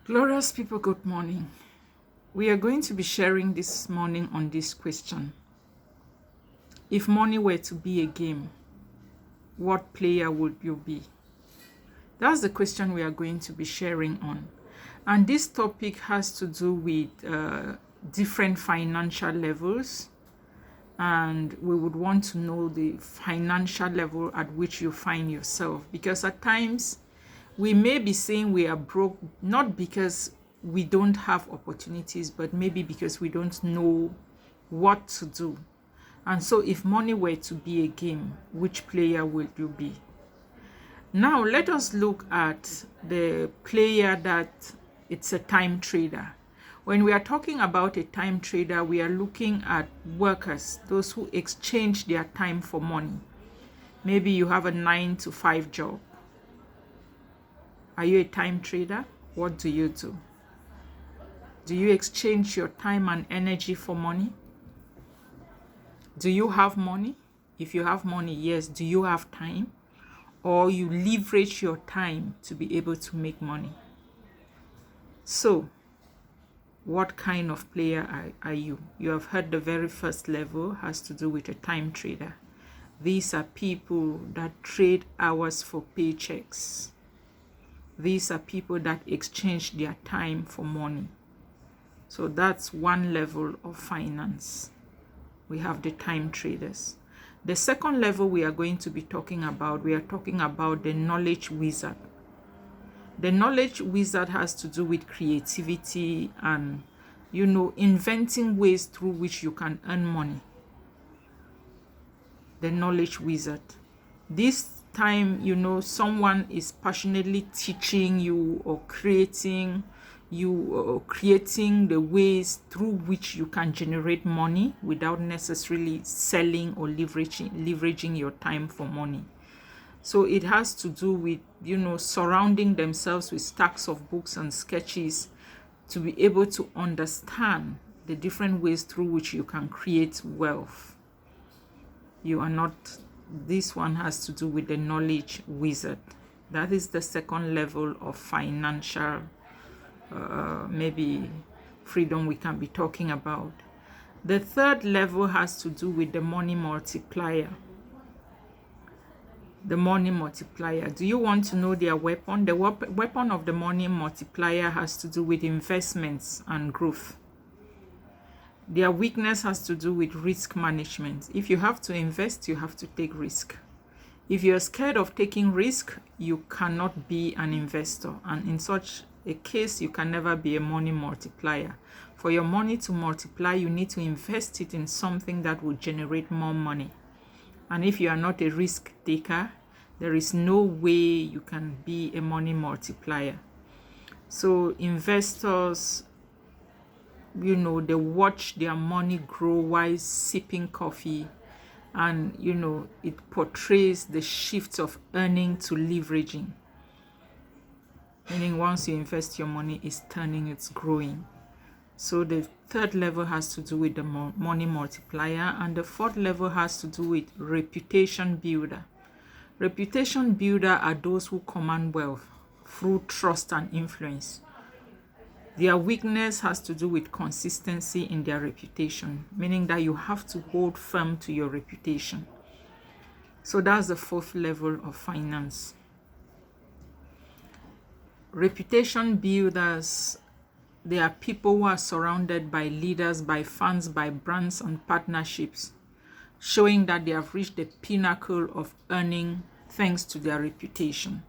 Glorious people, good morning. We are going to be sharing this morning on this question. If money were to be a game, what player would you be? That's the question we are going to be sharing on. And this topic has to do with different financial levels. And we would want to know the financial level at which you find yourself. Because at times, we may be saying we are broke, not because we don't have opportunities, but maybe because we don't know what to do. And so if money were to be a game, which player would you be? Now, let us look at the player that it's a time trader. When we are talking about a time trader, we are looking at workers, those who exchange their time for money. Maybe you have a 9-to-5 job. Are you a time trader? What do you do? Do you exchange your time and energy for money? Do you have money? If you have money, yes. Do you have time? Or you leverage your time to be able to make money? So, what kind of player are you? You have heard the very first level has to do with a time trader. These are people that trade hours for paychecks. These are people that exchange their time for money. So that's one level of finance. We have the time traders. The second level we are going to be talking about, we are talking about the knowledge wizard. The knowledge wizard has to do with creativity and, inventing ways through which you can earn money. The knowledge wizard. This time, someone is passionately teaching you or creating the ways through which you can generate money without necessarily selling or leveraging your time for money. So it has to do with, surrounding themselves with stacks of books and sketches to be able to understand the different ways through which you can create wealth. This one has to do with the knowledge wizard. That is the second level of financial maybe freedom we can be talking about. The third level has to do with the money multiplier. The money multiplier. Do you want to know their weapon? The weapon of the money multiplier has to do with investments and growth. Their weakness has to do with risk management. If you have to invest, you have to take risk. If you're scared of taking risk, you cannot be an investor. And in such a case, you can never be a money multiplier. For your money to multiply, you need to invest it in something that will generate more money. And if you are not a risk taker, there is no way you can be a money multiplier. So investors, they watch their money grow while sipping coffee. And, it portrays the shift of earning to leveraging. Meaning once you invest your money, it's turning, it's growing. So the third level has to do with the money multiplier. And the fourth level has to do with reputation builder. Reputation builder are those who command wealth through trust and influence. Their weakness has to do with consistency in their reputation, meaning that you have to hold firm to your reputation. So that's the fourth level of finance. Reputation builders, they are people who are surrounded by leaders, by fans, by brands and partnerships, showing that they have reached the pinnacle of earning thanks to their reputation.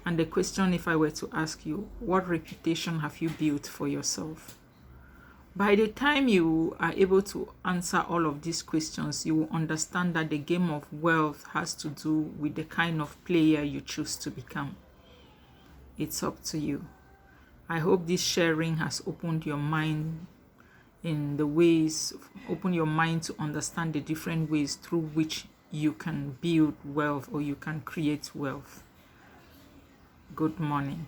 And the question, if I were to ask you, what reputation have you built for yourself? By the time you are able to answer all of these questions, you will understand that the game of wealth has to do with the kind of player you choose to become. It's up to you. I hope this sharing has opened your mind open your mind to understand the different ways through which you can build wealth or you can create wealth. Good morning.